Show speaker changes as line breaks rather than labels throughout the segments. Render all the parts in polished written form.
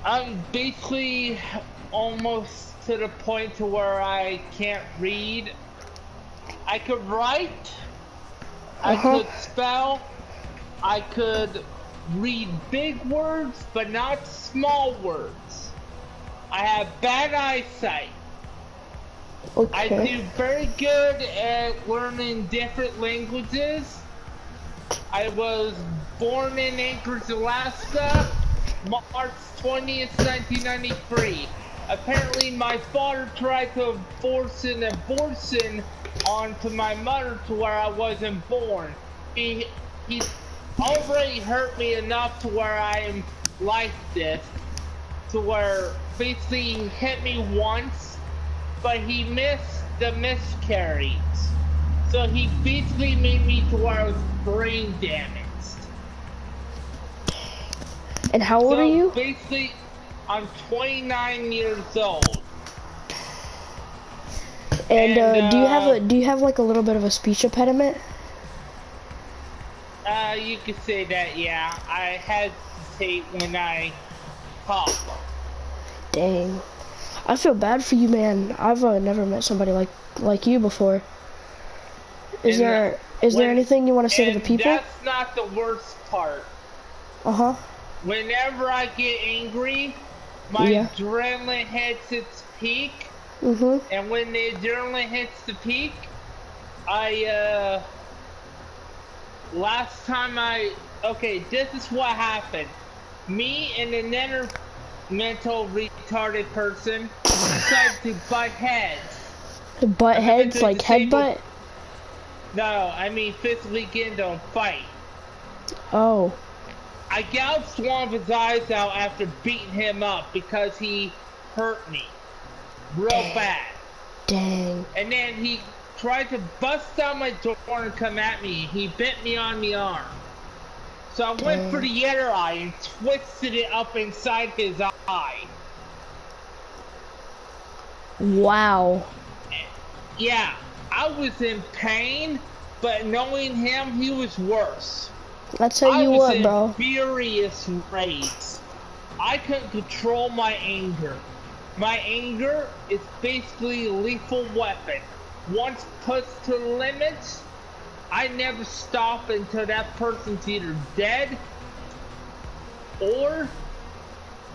I'm basically almost to the point to where I can't read. I could write, I could spell, I could read big words, but not small words. I have bad eyesight.
Okay.
I do very good at learning different languages. I was born in Anchorage, Alaska, March 20th, 1993. Apparently my father tried to force an abortion onto my mother to where I wasn't born. He already hurt me enough to where I am like this, to where basically he hit me once, but he missed the miscarriage. So he basically made me to where I was brain damaged.
And how old are you?
Basically, I'm 29 years old.
And do you have like a little bit of a speech impediment?
You could say that, yeah. I hesitate when I talk.
Dang. I feel bad for you, man. I've never met somebody like you before. Is there anything you want to say to the people?
That's not the worst part.
Uh-huh.
Whenever I get angry, my adrenaline hits its peak. And when the adrenaline hits the peak, okay, this is what happened. Me and another mental retarded person decided to butt heads.
Butt heads, like headbutt?
No, I mean physically get into a fight.
Oh.
I gouged one of his eyes out after beating him up because he hurt me real bad. Dang. And then he tried to bust down my door and come at me. He bit me on the arm. So I went for the other eye and twisted it up inside his eye.
Wow.
Yeah, I was in pain, but knowing him, he was worse.
I tell you what, bro.
I was in furious rage. I couldn't control my anger. My anger is basically a lethal weapon. Once pushed to the limits, I never stop until that person's either dead or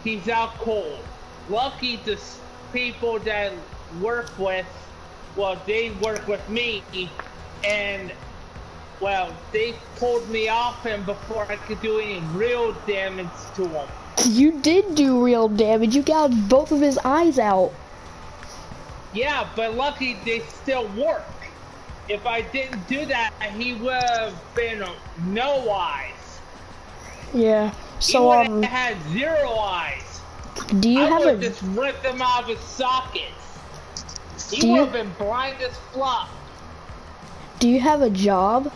he's out cold. Lucky the people that I work with, well, they work with me, and well, they pulled me off him before I could do any real damage to him.
You did do real damage. You gouged both of his eyes out.
Yeah, but lucky they still work. If I didn't do that, he would have been no eyes.
Yeah. So
he would have had 0 eyes.
Do you have
a? Just ripped them out of his sockets. He would have been blind as fuck.
Do you have a job?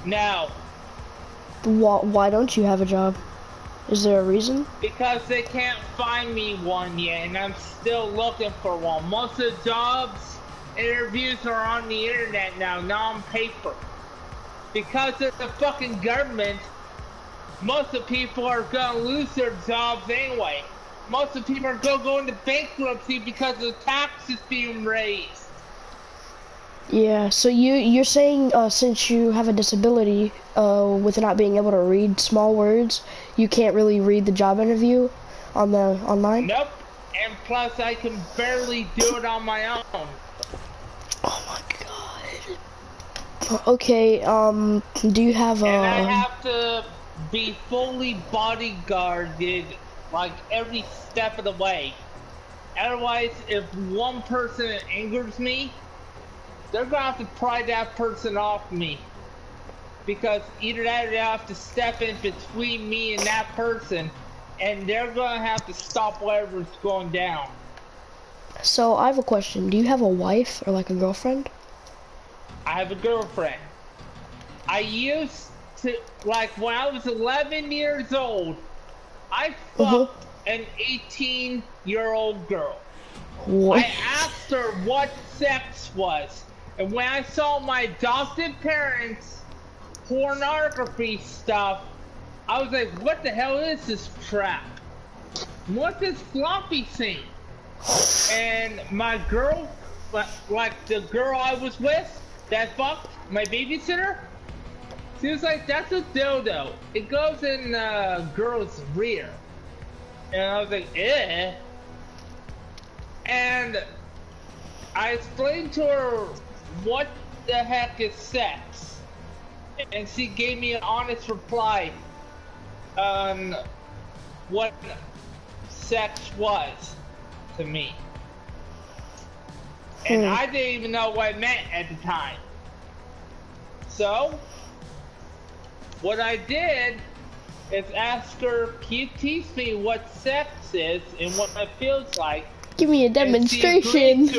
No.
Why don't you have a job? Is there a reason?
Because they can't find me one yet, and I'm still looking for one. Most of the jobs interviews are on the internet now, not on paper. Because of the fucking government, most of the people are gonna lose their jobs anyway. Most of the people are gonna go into bankruptcy because of the taxes being raised.
Yeah, so you're saying since you have a disability, with not being able to read small words, you can't really read the job interview on the online?
Nope, and plus I can barely do it on my own.
Oh my god. Okay, do you have a...
And I have to be fully bodyguarded, like, every step of the way. Otherwise, if one person angers me, they're gonna have to pry that person off me. Because either that or they have to step in between me and that person, and they're gonna have to stop whatever's going down.
So I have a question. Do you have a wife or like a girlfriend?
I have a girlfriend. I used to, like when I was 11 years old, I fucked an 18-year-old girl.
What?
I asked her what sex was, and when I saw my adopted parents' pornography stuff, I was like, what the hell is this crap? what's this floppy thing? And my girl, like the girl I was with, that fucked my babysitter, she was like, that's a dildo. It goes in a girl's rear. And I was like, eh. And I explained to her what the heck is sex. And she gave me an honest reply on what sex was to me. And I didn't even know what it meant at the time. So, what I did is ask her, can you teach me what sex is and what it feels like?
Give me a demonstration.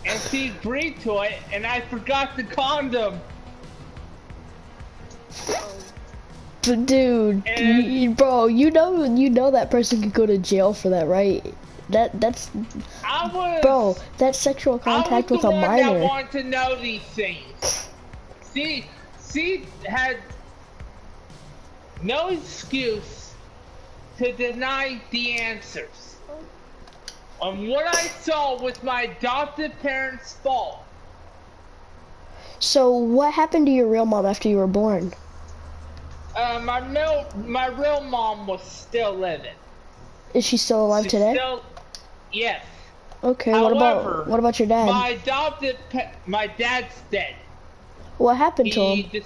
And she agreed to it, and I forgot the condom.
But dude, bro, you know that person could go to jail for that, right? Bro, that's sexual contact with a minor.
I was the one that wanted to know these things. She had no excuse to deny the answers. And what I saw was my adopted parents' fault.
So what happened to your real mom after you were born?
My real mom was still living.
Is she still alive today?
Yes.
Okay.
However,
what about your dad?
My dad's dead.
What happened to him?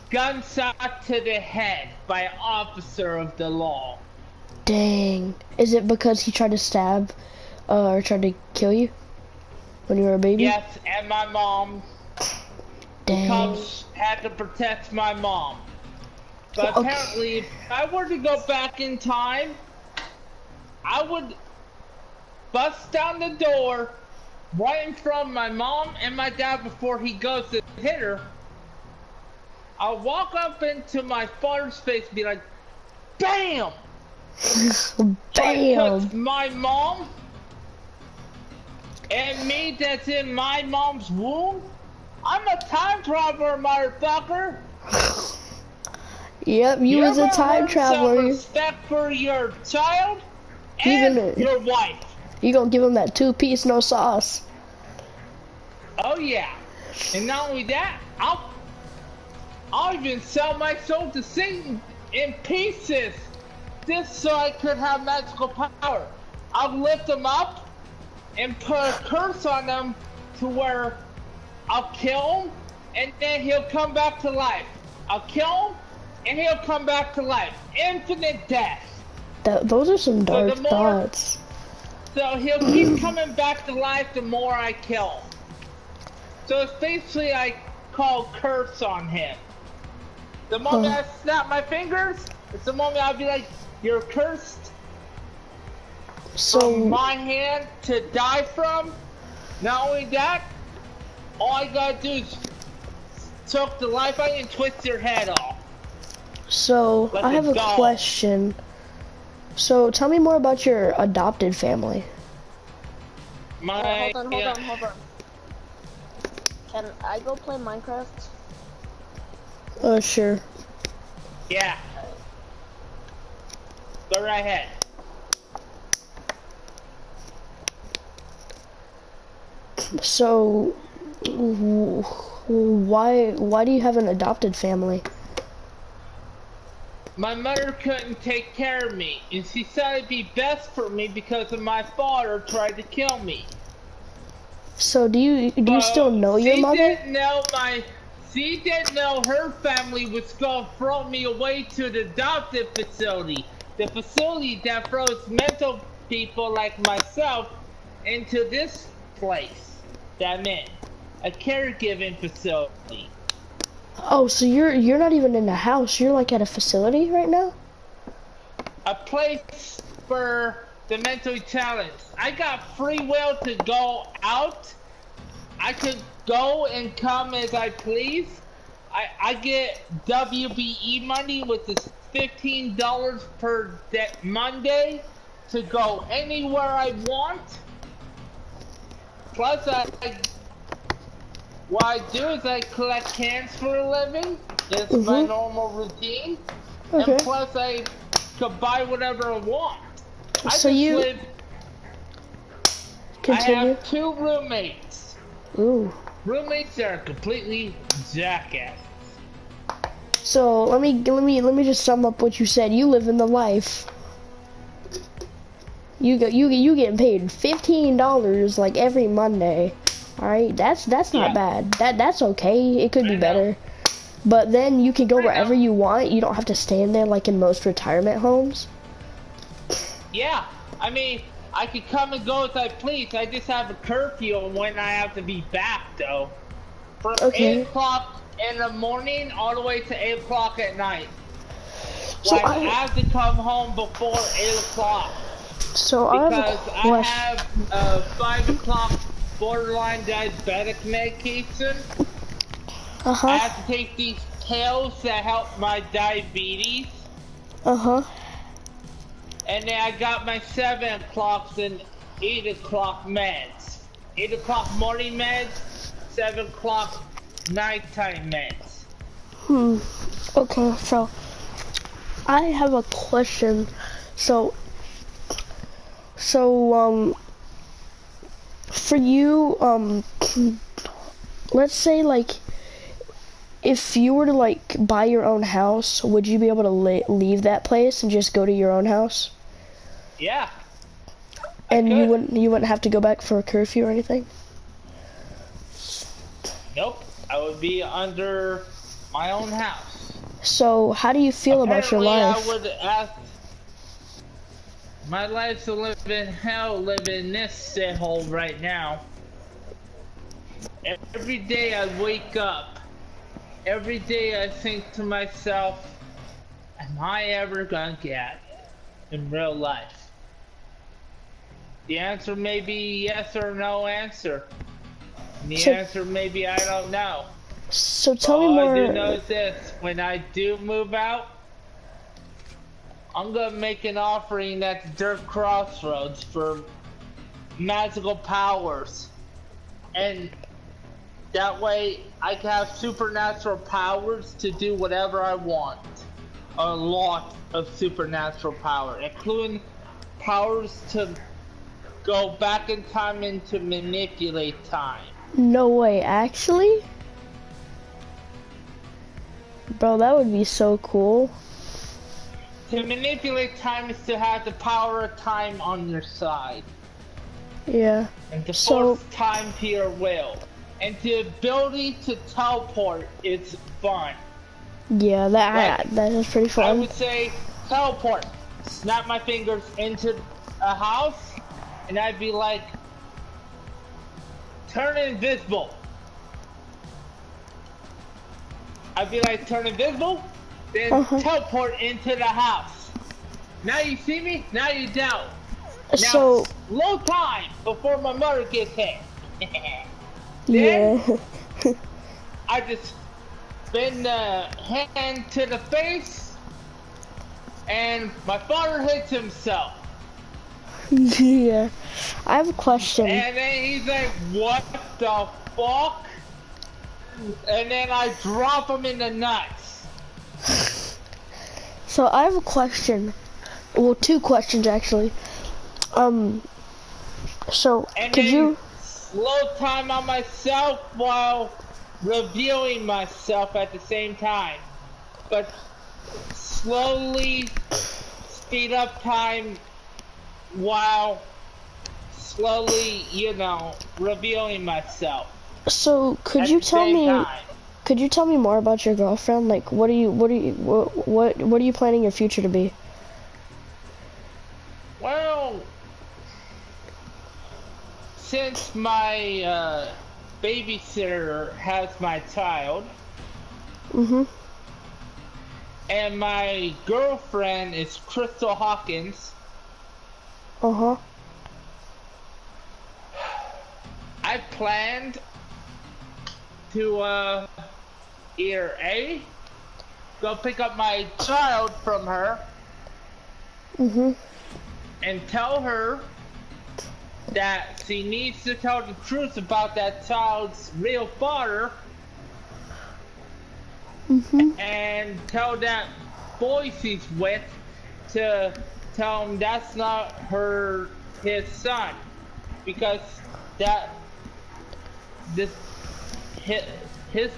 Gunshot to the head by an officer of the law.
Dang. Is it because he tried to stab or tried to kill you when you were a baby?
Yes, and my mom.
Dang.
The cops had to protect my mom. But apparently, if I were to go back in time, I would bust down the door right in front of my mom and my dad before he goes to hit her. I'll walk up into my father's face and be like, BAM!
BAM!
My mom and me that's in my mom's womb? I'm a time traveler, motherfucker!
Yep, you was a time traveler.
Some respect for your child and your wife.
You gonna give him that 2-piece, no sauce.
Oh yeah. And not only that, I'll even sell my soul to Satan in pieces just so I could have magical power. I'll lift them up and put a curse on them to where I'll kill him and then he'll come back to life. I'll kill him and he'll come back to life. Infinite death.
Those are some dark thoughts.
So he'll keep coming back to life the more I kill him. So it's basically I call curse on him. The moment I snap my fingers, it's the moment I'll be like, you're cursed from my hand to die from. Not only that, all I gotta do is choke the life out and twist your head off.
So, like I have a question. So, tell me more about your adopted family.
Hold on. Can I go play Minecraft?
Sure.
Yeah. Go right ahead.
So, why do you have an adopted family?
My mother couldn't take care of me, and she said it'd be best for me because of my father tried to kill me.
So do you still know your mother?
She didn't know her family was gonna throw me away to the adoptive facility. The facility that throws mental people like myself into this place that I'm in. A caregiving facility.
Oh, so you're not even in a house, you're like at a facility right now?
A place for the mentally challenged. I got free will to go out. I could go and come as I please. I get WBE money, which is $15 per Monday to go anywhere I want. Plus, what I do is I collect cans for a living. It's my normal routine. Okay. And plus, I could buy whatever I want.
So you continue.
I have 2 roommates.
Ooh.
Roommates that are completely jackasses.
So let me just sum up what you said. You live in the life. You getting paid $15 like every Monday. All right, that's not bad. That's okay. It could be better. But then you can go wherever you want. You don't have to stand there like in most retirement homes.
Yeah, I mean, I could come and go as I please. I just have a curfew on when I have to be back, though. From 8 o'clock in the morning all the way to 8 o'clock at night.
So
like, I have to come home before 8 o'clock.
So
because I have 5 o'clock borderline diabetic medication. I have to take these pills that help my diabetes. And then I got my 7 o'clocks and 8 o'clock meds. 8 o'clock morning meds, 7 o'clock nighttime meds.
Okay, so I have a question. So for you, let's say like if you were to like buy your own house, would you be able to leave that place and just go to your own house?
Yeah.
And you wouldn't have to go back for a curfew or anything?
Nope. I would be under my own house.
So how do you feel about your life?
I would ask. My life's a living hell living in this shithole right now. Every day I wake up. Every day I think to myself, am I ever gonna get in real life? The answer may be yes or no answer. And the answer may be I don't know.
So tell me more.
All I do know is this, when I do move out, I'm gonna make an offering at the Dirt Crossroads for magical powers. And that way I can have supernatural powers to do whatever I want. A lot of supernatural power, including powers to go back in time and to manipulate time.
No way, actually? Bro, that would be so cool.
To manipulate time is to have the power of time on your side.
Yeah.
And to force time to your will. And the ability to teleport is fun.
Yeah, that is pretty fun.
I would say teleport. Snap my fingers into a house, and I'd be like, turn invisible. I'd be like, turn invisible, then teleport into the house. Now you see me, now you don't. Now, slow time before my mother gets hit. Then, I just spin the hand to the face, and my father hits himself.
Yeah. I have a question.
And then he's like, what the fuck? And then I drop him in the nuts.
So I have a question. Well, 2 questions actually. So
and
could you
slow time on myself while revealing myself at the same time, but slowly speed up time while slowly, you know, revealing myself.
So could you tell me more about your girlfriend? Like, what are you planning your future to be?
Well, since my babysitter has my child, and my girlfriend is Crystal Hawkins, I planned to either A, go pick up my child from her, and tell her that she needs to tell the truth about that child's real father, and tell that boy she's with to tell him that's not his son, because his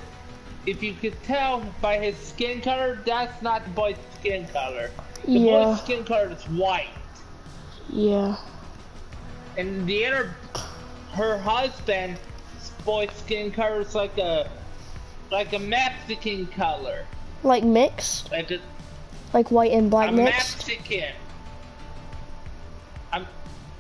if you could tell by his skin color, that's not the boy's skin color. The boy's skin color is white.
Yeah.
And her husband's boy's skin color is like a Mexican color.
Like mixed? Like white and black mixed?
Mexican.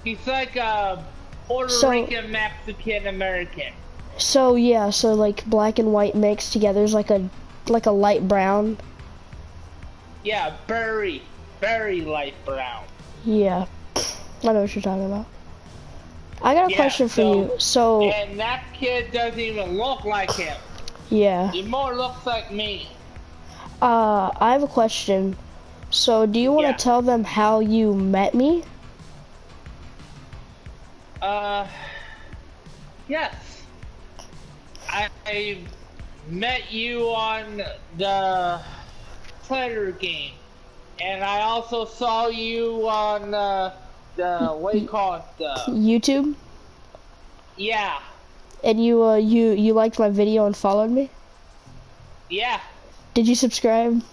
He's like a Puerto Rican Mexican American.
So yeah, so like black and white mixed together is like a light brown.
Yeah, very light brown.
Yeah, I know what you're talking about. I got a question for you. So
and that kid doesn't even look like him.
Yeah.
He more looks like me.
I have a question. So do you want to tell them how you met me?
Yes. I met you on the Predator game, and I also saw you on the what do you call it?
YouTube.
Yeah.
And you liked my video and followed me?
Yeah.
Did you subscribe?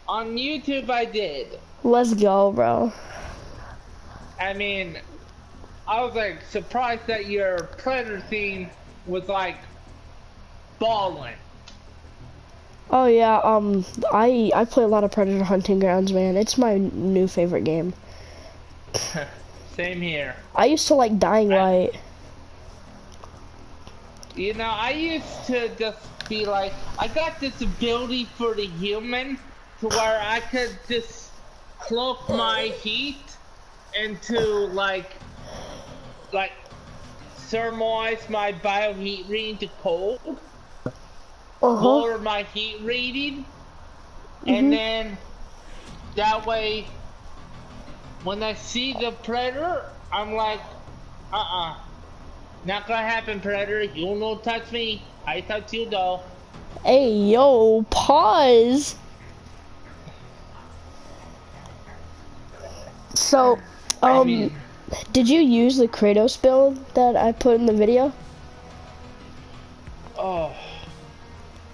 On YouTube, I did.
Let's go, bro.
I mean, I was like surprised that your Predator theme was like ballin'.
Oh yeah, I play a lot of Predator Hunting Grounds, man. It's my new favorite game.
Same here.
I used to like Dying Light.
You know, I used to just be like, I got this ability for the human to where I could just cloak my heat into like thermalize my bioheat reading to cold, lower my heat reading, and then that way when I see the Predator, I'm like, not gonna happen, Predator. You don't touch me. I touch you though.
Hey, yo, pause. So, did you use the Kratos build that I put in the video?
Oh,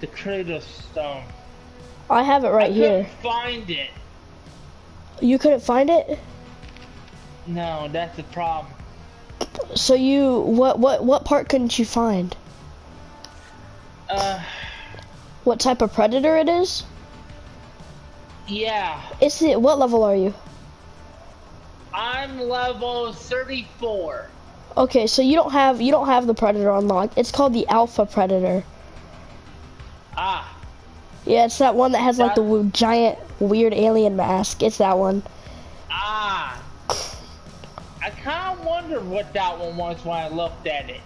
the Kratos stone.
I have it right here.
I couldn't find it.
You couldn't find it?
No, that's the problem.
So you, what part couldn't you find? What type of predator it is?
Yeah.
What level are you?
I'm level 34.
Okay, so you don't have the predator unlocked. It's called the alpha predator.
Ah.
Yeah, it's that one that has like the giant weird alien mask. It's that one.
Ah. I kind of wondered what that one was when I looked at it.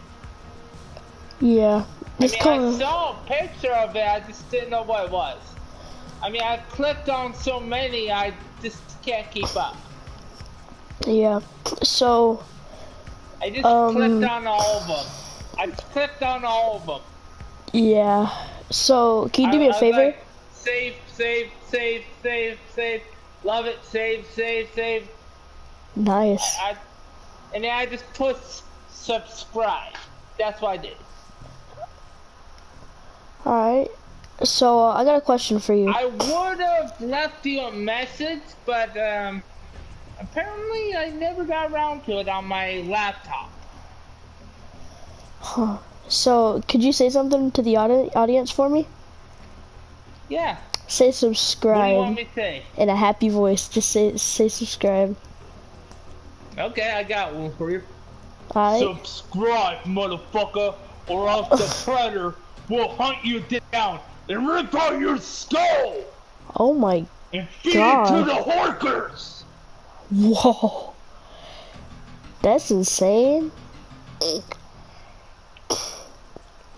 Yeah.
I saw a picture of it, I just didn't know what it was. I mean, I clicked on so many, I just can't keep up.
Yeah, so...
I just clicked on all of them. I just clicked on all of them.
Yeah, so can you do me a favor?
Like, save. Love it, save.
Nice.
And then I just put subscribe. That's what I did.
Alright, so I got a question for you.
I would have left you a message, but apparently I never got around to it on my laptop.
Huh. So, could you say something to the audience for me?
Yeah.
Say subscribe.
What do you want me to say?
In a happy voice, just say subscribe.
Okay, I got one for you.
Alright.
Subscribe, motherfucker, or else the Predator will hunt you down and rip out your skull!
Oh my
and feed
God.
it to the horkers!
Whoa. That's insane.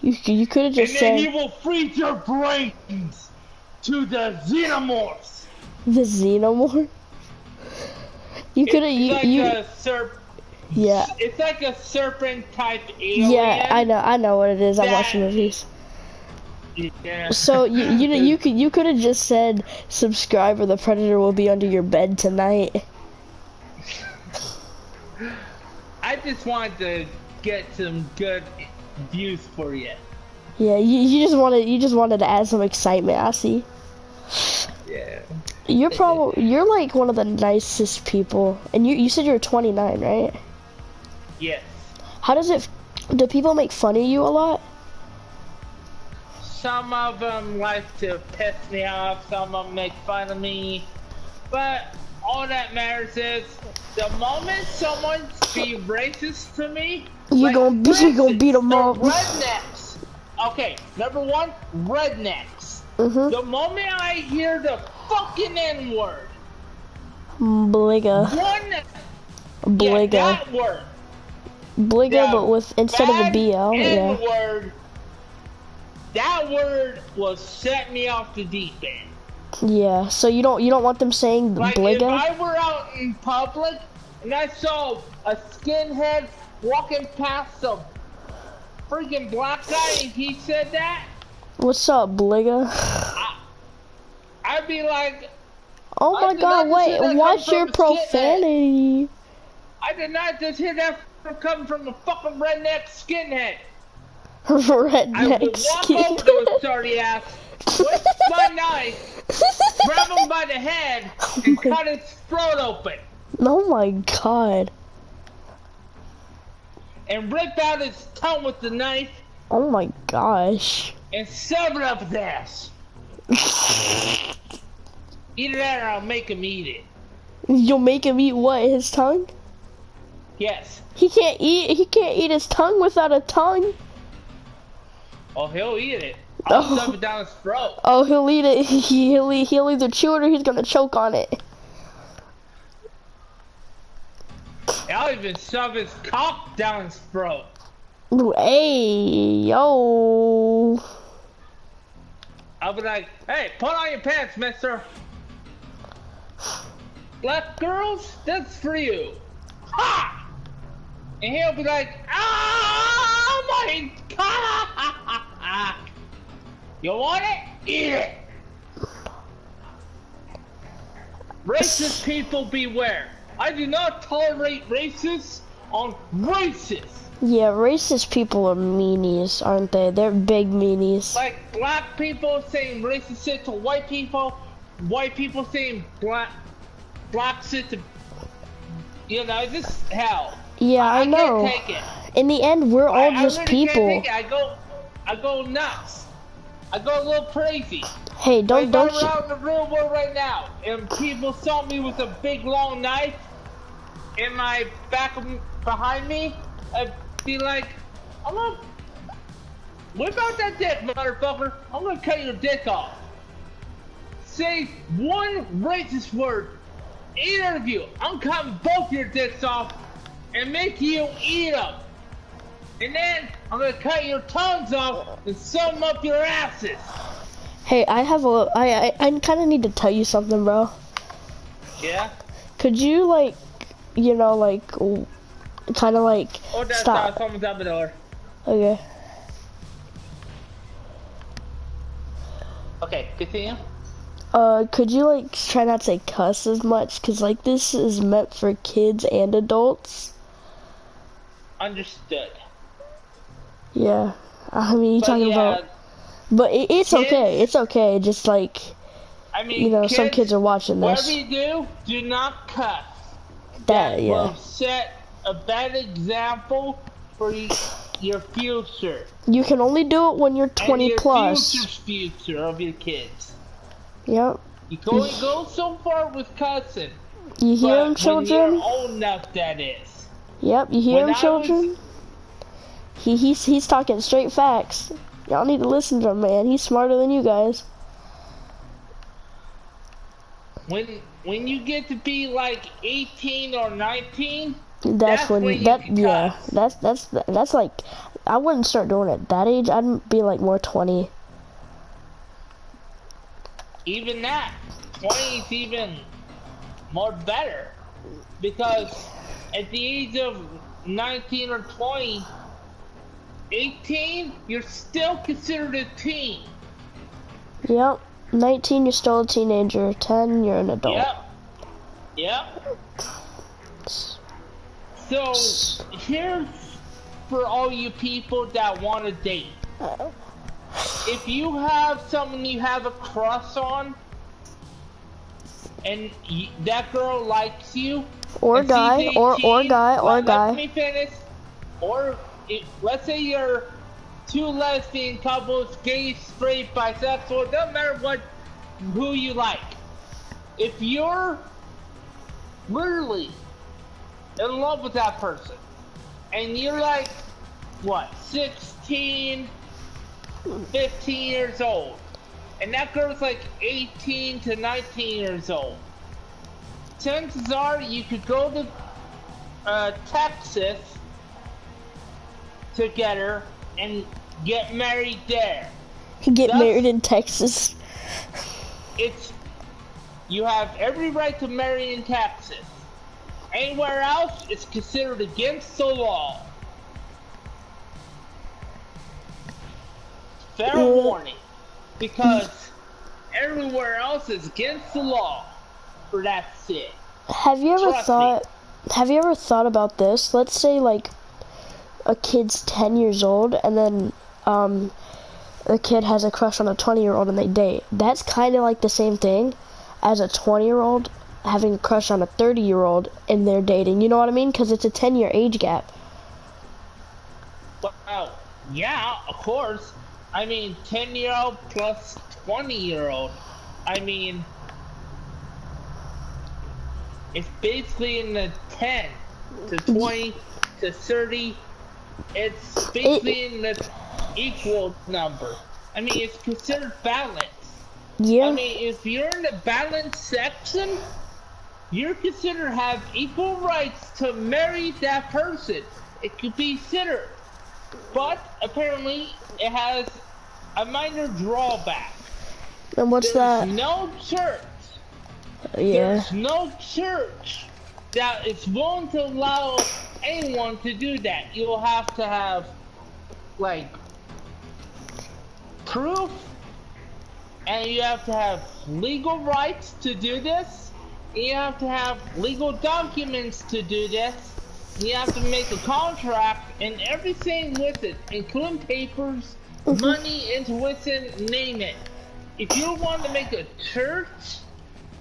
You could have just said...
And then he will feed your brains to the xenomorphs!
The xenomorph? You could have... Yeah.
It's like a serpent type alien.
Yeah, I know what it is. I watch movies.
Yeah.
So you could have just said subscribe or the predator will be under your bed tonight.
I just wanted to get some good views for you.
Yeah, you just wanted to add some excitement. I see.
Yeah.
You're like one of the nicest people, and you said you're 29, right?
Yes.
How does it? Do people make fun of you a lot?
Some of them like to piss me off, some of them make fun of me, but all that matters is the moment someone be racist to me,
You
like,
gonna beat them
the
up.
rednecks. Okay, number one, rednecks. The moment I hear the fucking N-word,
Bliga.
yeah, that word.
Bliga, but with instead of the BL, yeah.
N-word. That word will set me off the deep end.
Yeah, so you don't want them saying
like
Bliga?
If I were out in public and I saw a skinhead walking past a freaking black guy and he said that,
what's up, Bliga?
I'd be like,
oh my god, wait, watch your profanity.
I did not just hear that come from a fucking redneck skinhead.
Redneck
I would walk over to his sorry ass, with my knife, grab him by the head, and cut his throat open.
Oh my god.
And rip out his tongue with the knife.
Oh my gosh.
And sever up his ass. Either that or I'll make him eat it.
You'll make him eat what, his tongue?
Yes.
He can't eat his tongue without a tongue.
Oh, he'll eat it. I'll shove it down his throat.
Oh, he'll eat it. He'll either chew it or he's gonna choke on it.
I'll even shove his cock down his throat.
Hey, yo.
I'll be like, hey, put on your pants, mister. Black girls, that's for you. Ha! And he'll be like, oh my god! You want it? Eat it! Racist people beware. I do not tolerate racists on racists.
Yeah, racist people are meanies, aren't they? They're big meanies.
Like black people saying racist shit to white people saying black shit to, you know, this hell.
Yeah, I know.
Can't take it.
In the end, we're all just
I
people.
Can't take it. I go nuts. I go a little crazy.
Hey, don't
We're out in the real world right now, and people saw me with a big long knife in my back behind me. I'd be like, I'm gonna whip out that dick, motherfucker. I'm gonna cut your dick off. Say one racist word, either of you. I'm cutting both your dicks off and make you eat them. And then I'm gonna cut your tongues off and sew them up your asses.
Hey, I kind of need to tell you something, bro.
Yeah?
Could you, like, you know, like, kind of like,
Oh, that's
stop.
Someone's at the door.
Okay.
Okay, continue.
Could you, like, try not to say cuss as much? Because, like, this is meant for kids and adults.
Understood.
Yeah. I mean, you're talking about... But it's kids, okay. It's okay. Just, like,
I mean,
you know,
kids,
some kids are watching this.
Whatever you do not cuss.
That yeah.
Will set a bad example for your future.
You can only do it when you're 20
and your
plus.
Future of your kids.
Yep.
You can only go so far with cussing.
You hear him, children?
When you're old enough, that is.
Yep, you hear him, children? He's talking straight facts. Y'all need to listen to him, man. He's smarter than you guys.
When you get to be like 18 or 19,
that's like I wouldn't start doing it at that age. I'd be like more 20.
Even that 20 is even more better, because at the age of 19 or 20, 18, you're still considered a teen.
Yep. 19, you're still a teenager. 10, you're an adult.
Yep. Yep. So, here's for all you people that want to date. If you have someone you have a crush on, and that girl likes you,
Or guy,
18,
or guy, or guy.
Let me finish. Or, let's say you're two lesbian couples, gay, straight, bisexual, doesn't matter who you like. If you're literally in love with that person, and you're like, what, 16, 15 years old, and that girl's like 18 to 19 years old, chances are you could go to Texas together and get married there.
Married in Texas.
You have every right to marry in Texas. Anywhere else, it's considered against the law. Fair warning, because everywhere else is against the law for that shit.
Have you ever thought about this? Let's say like a kid's 10 years old, and then a kid has a crush on a 20-year-old and they date. That's kind of like the same thing as a 20-year-old having a crush on a 30-year-old and they're dating. You know what I mean? Because it's a 10-year age gap.
Well, yeah, of course. I mean, 10-year-old plus 20-year-old. I mean, it's basically in the 10 to 20 to 30. It's basically in the equal number. I mean, it's considered balance.
Yeah.
I mean, if you're in the balance section, you're considered have equal rights to marry that person. It could be considered. But apparently, it has a minor drawback.
And what's that?
There's no church.
Yeah.
There's no church that is willing to allow anyone to do that. You'll have to have, like, proof, and you have to have legal rights to do this. You have to have legal documents to do this. You have to make a contract and everything with it, including papers, money, intuition, name it. If you want to make a church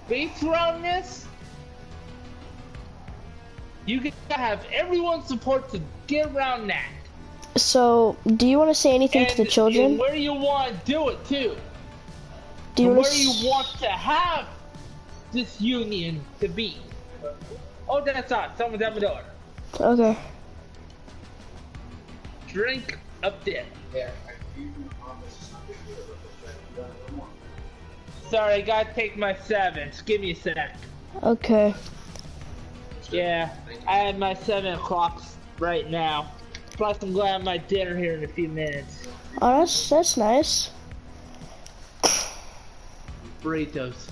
based around this, you gotta have everyone's support to get around that.
So, do you want to say anything to the children?
And where you want to do it too.
Do you
where you want to have this union to be. Oh, that's not. Someone's at my door.
Okay.
Drink up there. Yeah. Sorry, I gotta take my 7s. Give me a sec.
Okay.
Yeah, I have my 7 o'clock right now. Plus, I'm gonna have my dinner here in a few minutes.
Oh, that's nice.
Burritos.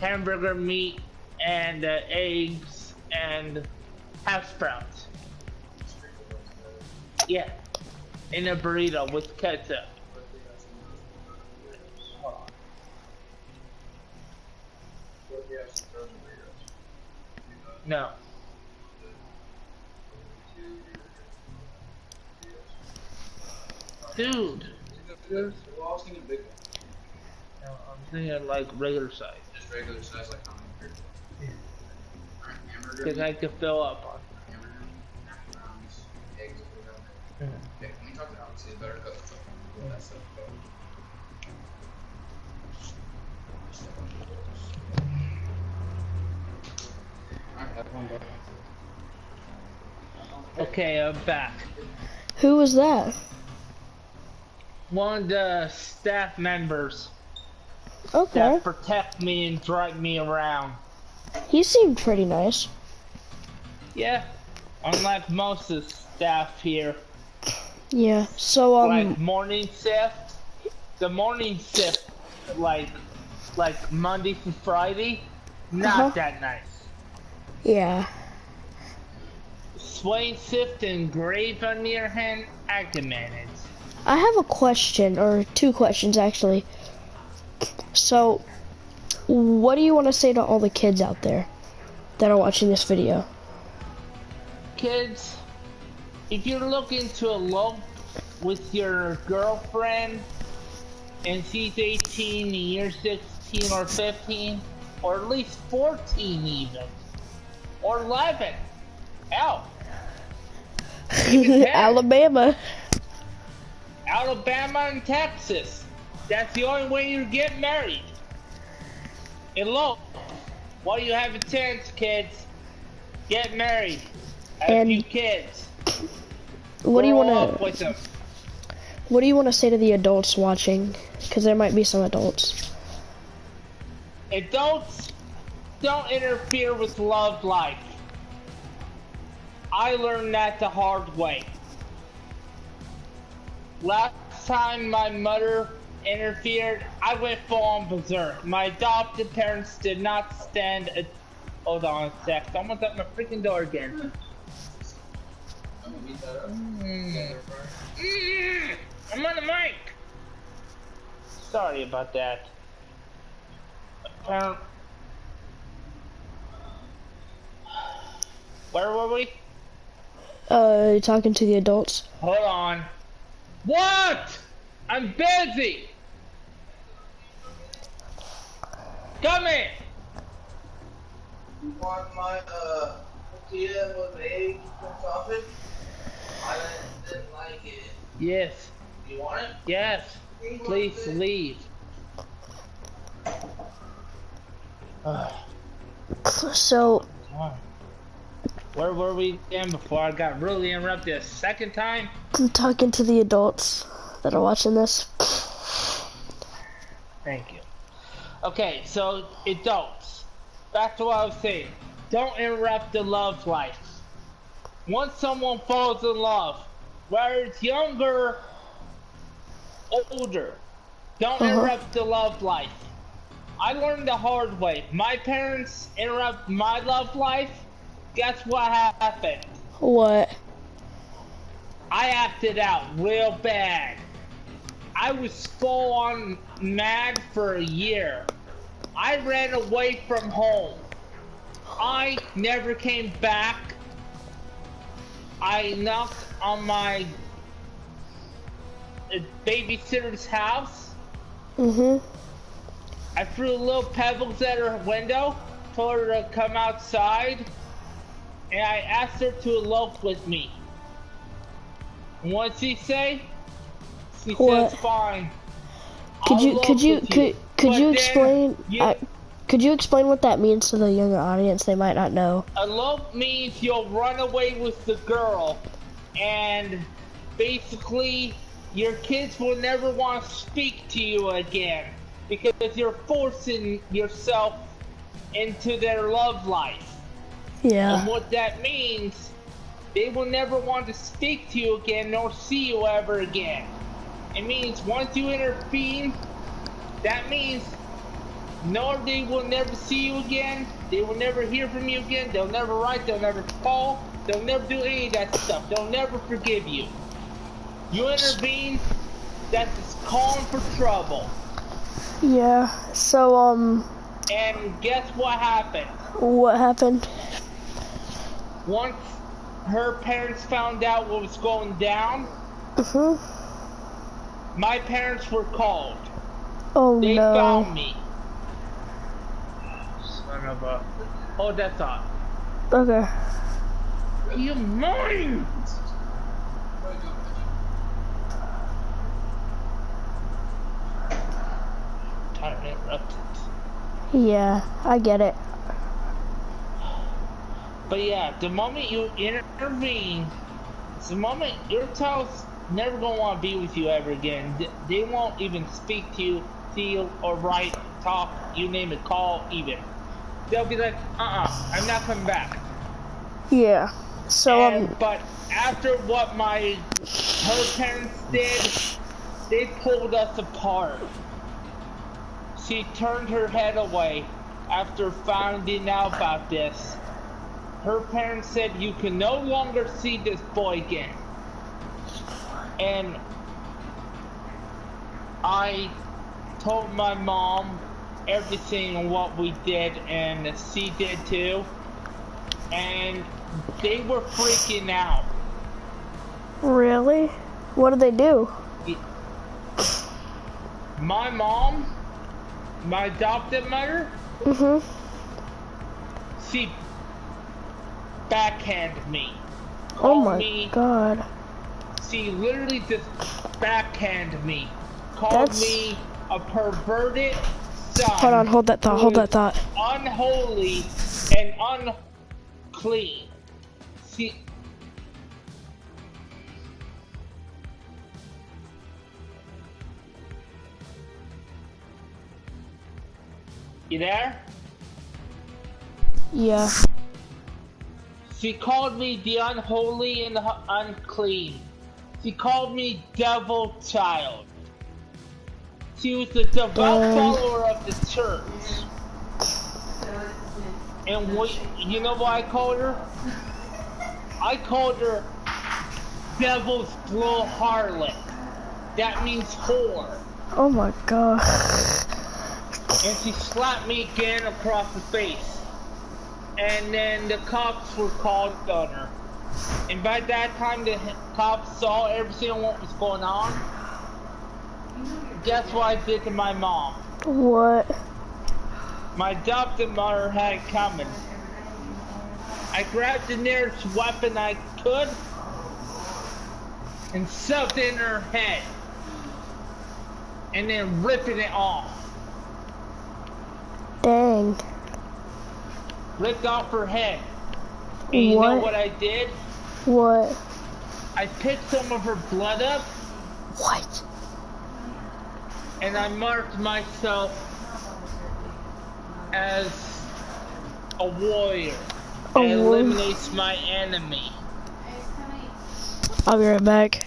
Hamburger meat and eggs and hash browns. Yeah, in a burrito with ketchup. No. Dude. No, I'm thinking like regular size.
Just regular size, like how many? Yeah. Alright, hamburger.
Because I could fill up on.
Hamburger, hash browns, eggs, whatever.
Mm-hmm.
Okay, let me talk to Alex. He's better cook. All that stuff. Alright, have fun, bro.
Okay, I'm back.
Who was that?
One of the staff members
Okay.
that protect me and drive me around.
He seemed pretty nice.
Yeah, unlike most of the staff here.
Yeah. So
like morning shift, the morning shift, like Monday through Friday, not that nice.
Yeah.
Sway shift and grave on the other hand, I can manage.
I have a question, or two questions actually. So, what do you want to say to all the kids out there that are watching this video?
Kids, if you're looking to elope with your girlfriend and she's 18 and you're 16 or 15, or at least 14 even, or 11, hell,
Alabama.
Alabama and Texas. That's the only way you get married. Elope. While you have a chance, kids. Get married. Have a few kids.
What do you want
Grow up with them.
What do you want to say to the adults watching? Because there might be some adults.
Adults, don't interfere with love life. I learned that the hard way. Last time my mother interfered, I went full on berserk. My adopted parents did not stand a... Hold on a sec, someone's at my freaking door again. I'm on the mic! Sorry about that. Where were we?
Talking to the adults.
Hold on. What? I'm busy! Come in!
You want my, tortilla with eggs and sausage? I didn't like it.
Yes.
You want it?
Yes. Please leave.
So,
where were we again before I got really interrupted a second time?
I'm talking to the adults that are watching this.
Thank you. Okay, so adults. Back to what I was saying. Don't interrupt the love life. Once someone falls in love, whether it's younger, older, don't interrupt the love life. I learned the hard way. My parents interrupt my love life. Guess what happened?
What?
I acted out real bad. I was full on mad for a year. I ran away from home. I never came back. I knocked on my babysitter's house. I threw little pebbles at her window, told her to come outside, and I asked her to elope with me. And what'd she say? She says, "Fine."
Could you explain? Could you explain what that means to the younger audience? They might not know.
Elope means you'll run away with the girl, and basically your kids will never want to speak to you again because you're forcing yourself into their love life.
Yeah.
And what that means, they will never want to speak to you again nor see you ever again. It means once you intervene, that means no, they will never see you again, they will never hear from you again, they'll never write, they'll never call, they'll never do any of that stuff, they'll never forgive you. You intervene, that's just calling for trouble.
Yeah, so,
and guess what happened?
What happened?
Once her parents found out what was going down, my parents were called.
Oh,
they
no.
found me. Son of a... Hold that thought.
Okay.
You mine! Time to interrupt it.
Yeah, I get it.
But yeah, the moment you intervene, it's the moment your child's never gonna want to be with you ever again. They won't even speak to you, see you, or write, talk, you name it, call, even. They'll be like, I'm not coming back.
Yeah. So,
but after what her parents did, they pulled us apart. She turned her head away after finding out about this. Her parents said, you can no longer see this boy again. And I told my mom everything and what we did, and she did too. And they were freaking out.
Really? What did they do?
My mom, my adopted mother, she backhanded me.
Oh my god.
She literally just backhanded me. Called me a perverted son.
Hold on, hold that thought,
Unholy and unclean. See, you there?
Yeah.
She called me the unholy and unclean. She called me devil child. She was a devout follower of the church. And you know what I called her? I called her devil's little harlot. That means whore.
Oh my god.
And she slapped me again across the face. And then the cops were called on her. And by that time the cops saw everything what was going on. Guess what I did to my mom?
What?
My adopted mother had it coming. I grabbed the nearest weapon I could and shoved it in her head. And then ripping it off.
Dang.
Ripped off her head. And you know what I did?
What?
I picked some of her blood up.
What?
And I marked myself as a warrior that eliminates my enemy.
I'll be right back.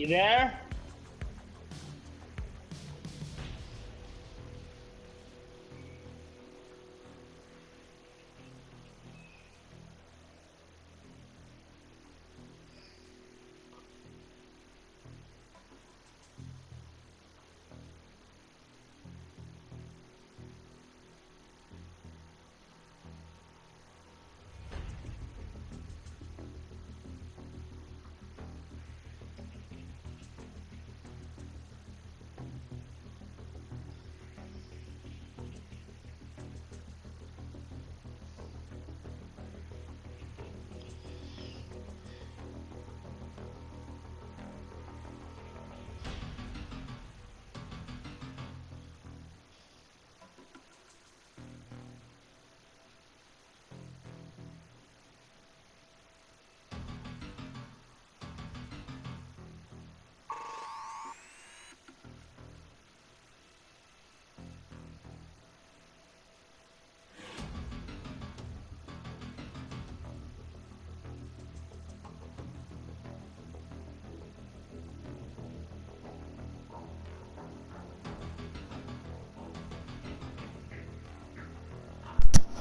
You there?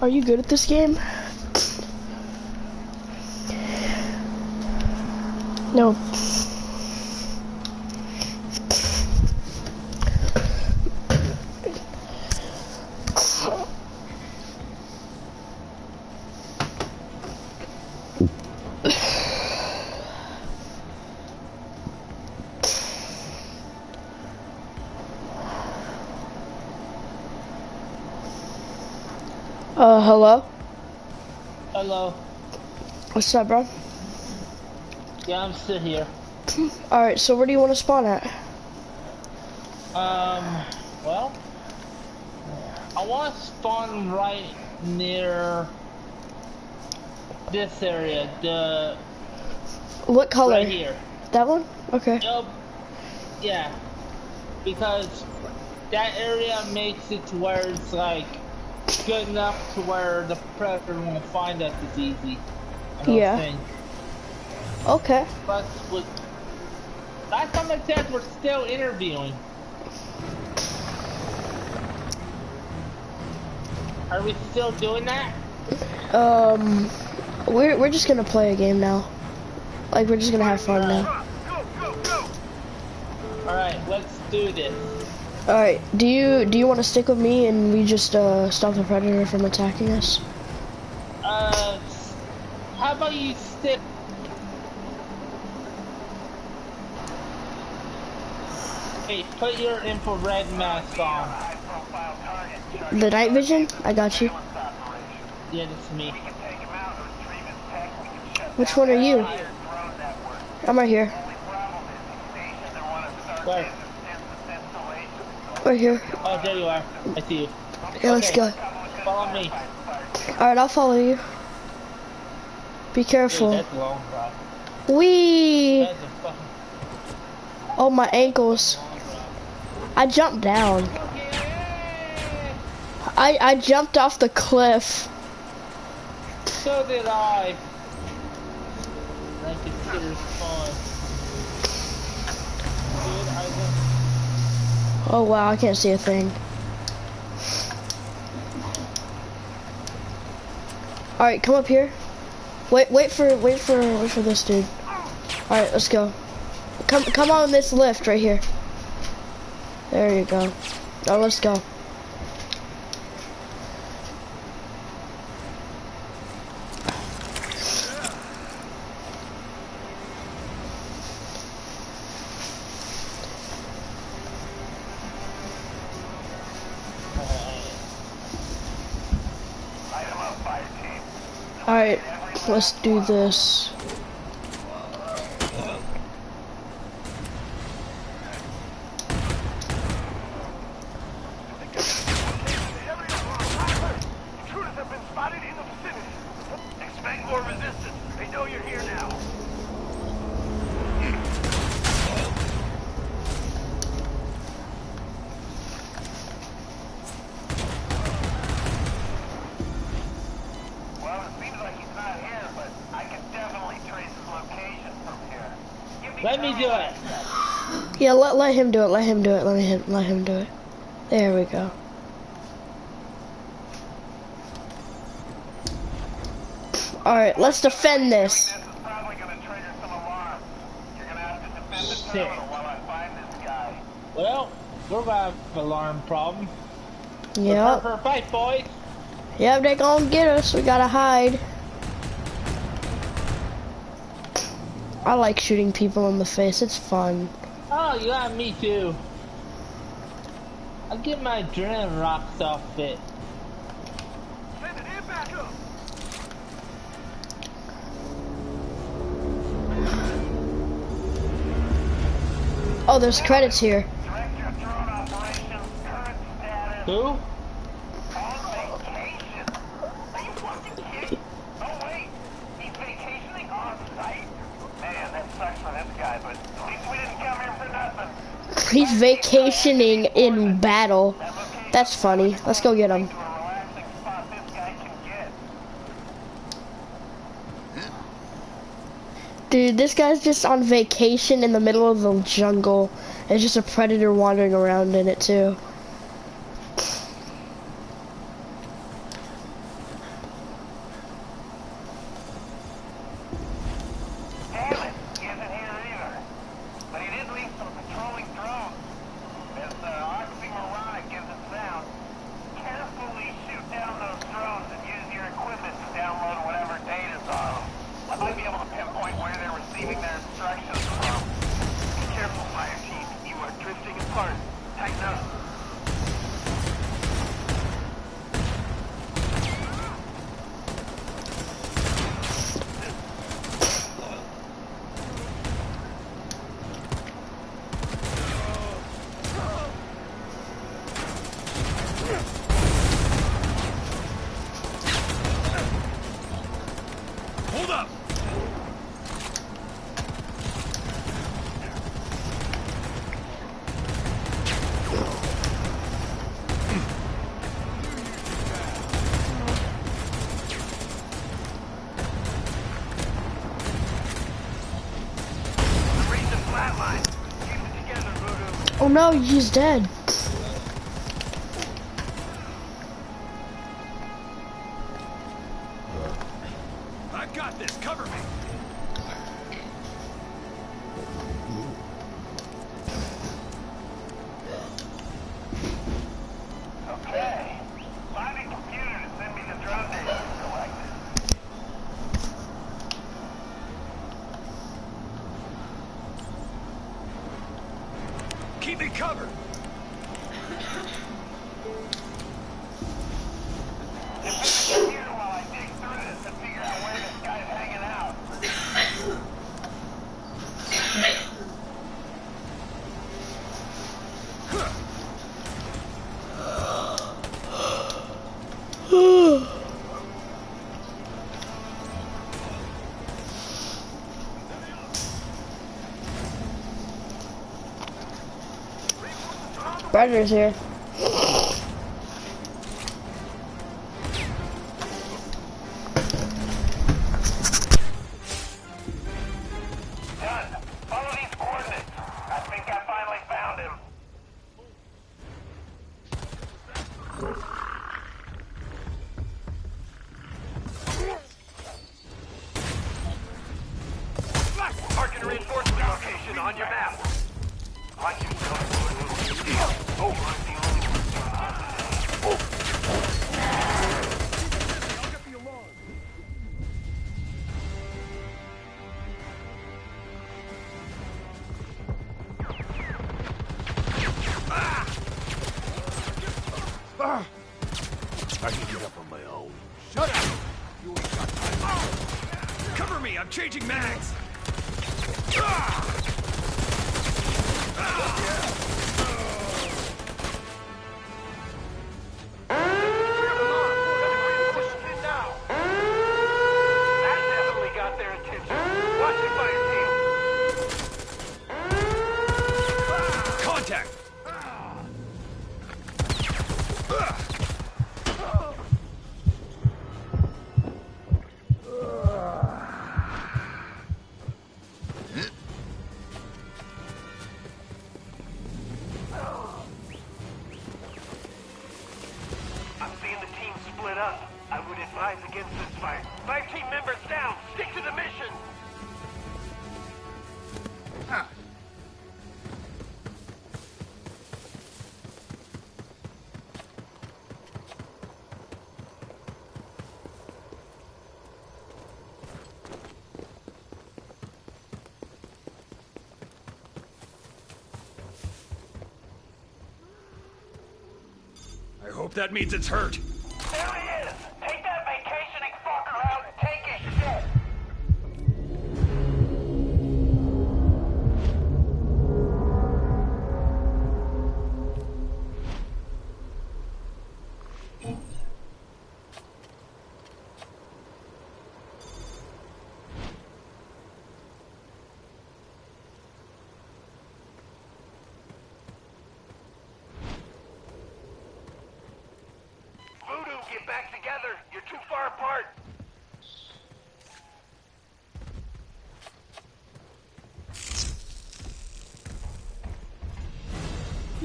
Are you good at this game? No. Hello?
Hello.
What's up, bro?
Yeah, I'm still here.
Alright, so where do you want to spawn at?
Well, I want to spawn right near this area,
What color?
right here.
That one? Okay.
Yep. Yeah, because that area makes it to where it's like good enough to where the predator won't find us as easy. I don't
Yeah.
think.
Okay.
But with last time I checked, we're still interviewing. Are we still doing that?
We're just gonna play a game now. Like, we're just gonna have fun now.
Alright, let's do this.
Alright, do you want to stick with me and we just stop the predator from attacking us?
How about you stick? Hey, put your infrared mask on.
The night vision? I got you.
Yeah, that's me.
Which one are you? I'm right here.
Where?
Right here.
Oh, there you are. I see you.
Yeah, let's go.
Follow me.
Alright, I'll follow you. Be careful.
Wait, that's long, bro.
Whee!
That's a fucking
Oh, my ankles.
long, bro.
I jumped down. I jumped off the cliff.
So did I. I consider fun. Dude, I went.
Oh wow, I can't see a thing. Alright, come up here. Wait for this dude. Alright, let's go. Come on this lift right here. There you go. Now let's go. Alright, let's do this.
Intruders have been spotted in the vicinity. Expect more resistance. They know you're here now. Well, it seems like he's not here, but I can definitely trace his location from here.
Let me do it.
Yeah, let him do it. Let him do it. Let him do it. There we go. Alright, let's defend this.
This is probably going to trigger some alarm. You're going to have to defend the
Shit.
terminal while I find this guy.
Well, we're gonna have an alarm problem. Prepare
Yep.
for a fight, boys.
Yep, they gonna get us. We gotta hide. I like shooting people in the face. It's fun.
Oh, yeah, me too. I get my adrenaline rocks off it.
Send it in back up.
Oh, there's credits here.
Director of drone operations, current status.
Who?
On vacation. Are you fucking kidding? Oh wait, he's vacationing on site. Man, that sucks for this guy, but at least we didn't come here for nothing.
He's vacationing in battle. That's funny. Let's go get him.
To a relaxing spot this guy can get.
Dude, this guy's just on vacation in the middle of the jungle. There's just a predator wandering around in it too.
Damn it, he isn't here directions from. Be careful, fire team. You are drifting apart. Tighten up.
Hold up!
Reach the flat line. Keep it together, Voodoo.
Oh no, he's dead.
I got this. Cover me.
Okay. Find a computer to send me the drone data you collected.
Keep me covered.
Defend the computer while I dig through this and figure out where this guy's hanging out.
Predator's here.
Done. Follow these coordinates. I think I finally found him. Marking reinforcement location on your map. Watch yourself. Oh, I'm the only one doing
I'll get the alarm. Ah! I can get up on my own. Shut up! You ain't got time. Cover me! I'm changing mags! Ah!
That definitely got their attention. Watch it, fire team.
Contact!
I'm seeing the team split up. I would advise against this fight. 5 team members down. Stick to the mission.
I hope that means it's hurt.
There he is. Take that vacationing fucker out and take his shit. Voodoo, get back together. You're too far apart.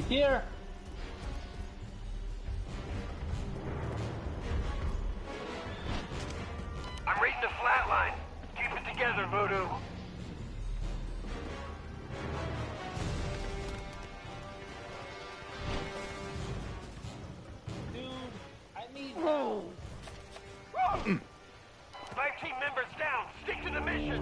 Here.
I'm reading the flat line. Keep it together, Voodoo.
Dude, I need help.
5 team members down. Stick to the mission.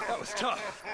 That was tough.